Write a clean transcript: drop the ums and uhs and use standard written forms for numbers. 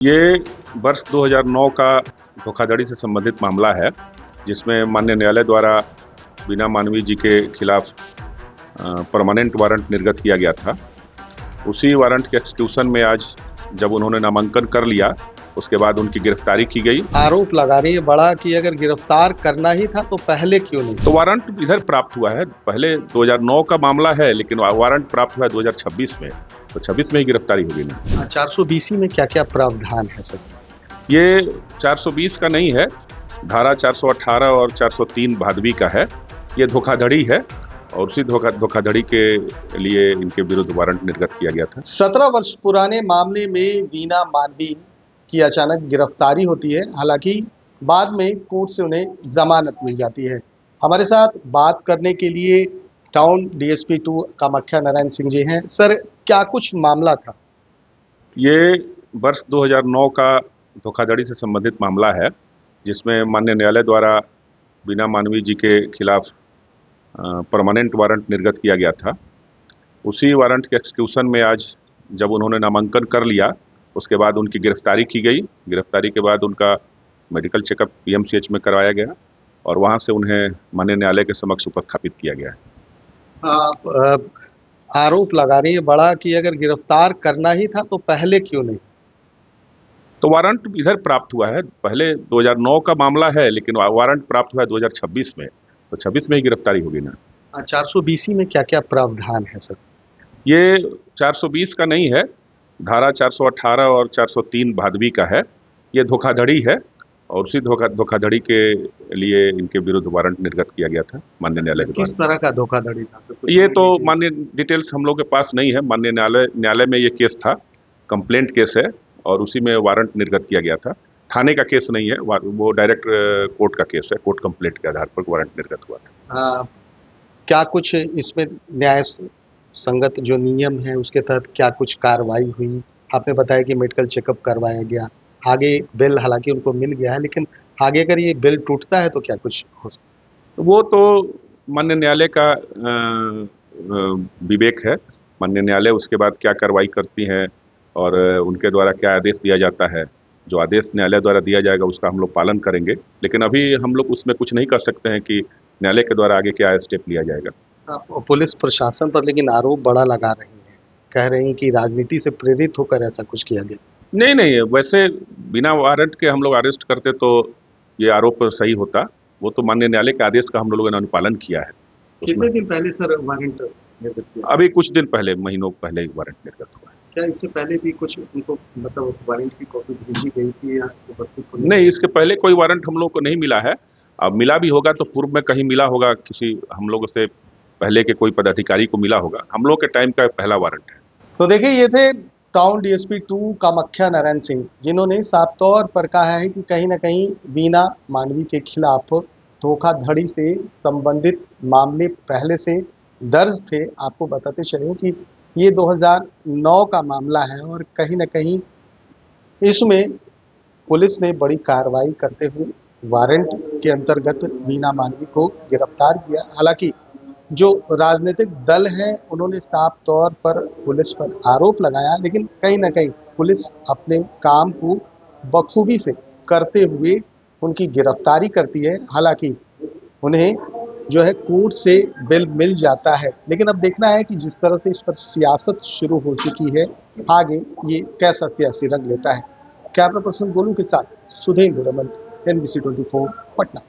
ये वर्ष 2009 का धोखाधड़ी से संबंधित मामला है, जिसमें माननीय न्यायालय द्वारा बीना मानवी जी के खिलाफ परमानेंट वारंट निर्गत किया गया था। उसी वारंट के एक्सक्यूशन में आज जब उन्होंने नामांकन कर लिया, उसके बाद उनकी गिरफ्तारी की गई। आरोप लगा रही है बड़ा कि अगर गिरफ्तार करना ही था तो पहले क्यों नहीं? तो वारंट इधर प्राप्त हुआ है, पहले 2009 का मामला है, लेकिन वारंट प्राप्त हुआ है 2026 में, तो 26 में ही गिरफ्तारी होगी ना। 420 में क्या क्या प्रावधान है सर? ये 420 का नहीं है, धारा 418 और 403 भादवी का है। ये धोखाधड़ी है और उसी धोखाधड़ी के लिए इनके विरुद्ध वारंट निर्गत किया गया था। 17 वर्ष पुराने मामले में बीना मानवी की अचानक गिरफ्तारी होती है, हालांकि बाद में कोर्ट से उन्हें जमानत मिल जाती है। हमारे साथ बात करने के लिए टाउन डीएसपी 2 कामाख्या नारायण सिंह जी हैं। सर, क्या कुछ मामला था? ये वर्ष 2009 का धोखाधड़ी से संबंधित मामला है, जिसमें माननीय न्यायालय द्वारा बीना मानवी जी के खिलाफ परमानेंट वारंट निर्गत किया गया था। उसी वारंट के एक्सक्यूशन में आज जब उन्होंने नामांकन कर लिया, उसके बाद उनकी गिरफ्तारी की गई। गिरफ्तारी के बाद उनका मेडिकल चेकअप पीएमसीएच में करवाया गया और वहां से उन्हें माननीय न्यायालय के समक्ष उपस्थापित किया गया है। आप आरोप लगा रही है बड़ा कि अगर गिरफ्तार करना ही था तो पहले क्यों नहीं? तो वारंट इधर प्राप्त हुआ है, पहले 2009 का मामला है, लेकिन वारंट प्राप्त हुआ है 2026 में, तो 26 में ही गिरफ्तारी होगी ना। 420 में क्या क्या प्रावधान है सर? ये 420 का नहीं है, धारा 418 और 403 भादवी का है। ये धोखाधड़ी है और उसी धोखाधड़ी के लिए इनके विरुद्ध वारंट निर्गत किया गया था माननीय न्यायालय के किस द्वारा। तरह का धोखाधड़ी था सर? ये तो माननीय डिटेल्स हम लोग के पास नहीं है। माननीय न्यायालय में ये केस था, कंप्लेंट केस है और उसी में वारंट निर्गत किया गया था। थाने का केस नहीं है, वो डायरेक्ट कोर्ट का केस है। कोर्ट कंप्लेंट के आधार पर वारंट निर्गत हुआ था। क्या कुछ इसमें न्याय संगत जो नियम है उसके तहत क्या कुछ कार्रवाई हुई? आपने बताया कि मेडिकल चेकअप करवाया गया, आगे बिल हालांकि उनको मिल गया है, लेकिन आगे अगर ये बिल टूटता है तो क्या कुछ हो सकता? वो तो माननीय न्यायालय का विवेक है। माननीय न्यायालय उसके बाद क्या कार्रवाई करती है और उनके द्वारा क्या आदेश दिया जाता है, जो आदेश न्यायालय द्वारा दिया जाएगा उसका हम लोग पालन करेंगे। लेकिन अभी हम लोग उसमें कुछ नहीं कर सकते हैं कि न्यायालय के द्वारा आगे क्या स्टेप लिया जाएगा। पुलिस प्रशासन पर लेकिन आरोप बड़ा लगा रही है, कह रही हैं कि राजनीति से प्रेरित होकर ऐसा कुछ किया गया। नहीं, वैसे बिना वारंट के हम लोग अरेस्ट करते तो ये आरोप सही होता। वो तो माननीय न्यायालय के आदेश का हम लोगों ने अनुपालन किया है। कितने दिन पहले सर वारंट निर्गत किया? अभी कुछ दिन पहले, महीनों पहले वारंट निर्गत हुआ है। क्या इससे पहले भी कुछ उनको मतलब वारंट की कॉपी भेजी गई थी या उपस्थित? नहीं, इसके पहले कोई वारंट हम लोग को नहीं मिला है। अब मिला भी होगा तो पूर्व में कहीं मिला होगा, किसी हम लोगों से पहले के कोई पदाधिकारी को मिला होगा। हम लोग के टाइम का पहला वारंट है। तो देखिए, ये थे टाउन डीएसपी 2 कामाख्या नारायण सिंह, जिन्होंने साफ तौर पर कहा है कि कहीं ना कहीं बीना मानवी के खिलाफ धोखाधड़ी से संबंधित मामले पहले से दर्ज थे। आपको बताते चले कि ये 2009 का मामला है और कहीं ना कहीं इसमें पुलिस ने बड़ी कार्रवाई करते हुए वारंट के अंतर्गत बीना मानवी को गिरफ्तार किया। हालांकि जो राजनीतिक दल हैं उन्होंने साफ तौर पर पुलिस पर आरोप लगाया, लेकिन कहीं ना कहीं पुलिस अपने काम को बखूबी से करते हुए उनकी गिरफ्तारी करती है। हालांकि उन्हें जो है कोर्ट से बिल मिल जाता है, लेकिन अब देखना है कि जिस तरह से इस पर सियासत शुरू हो चुकी है, आगे ये कैसा सियासी रंग लेता है। कैमरा पर्सन गोलू के साथ सुधीर रमन, NBC 24 पटना।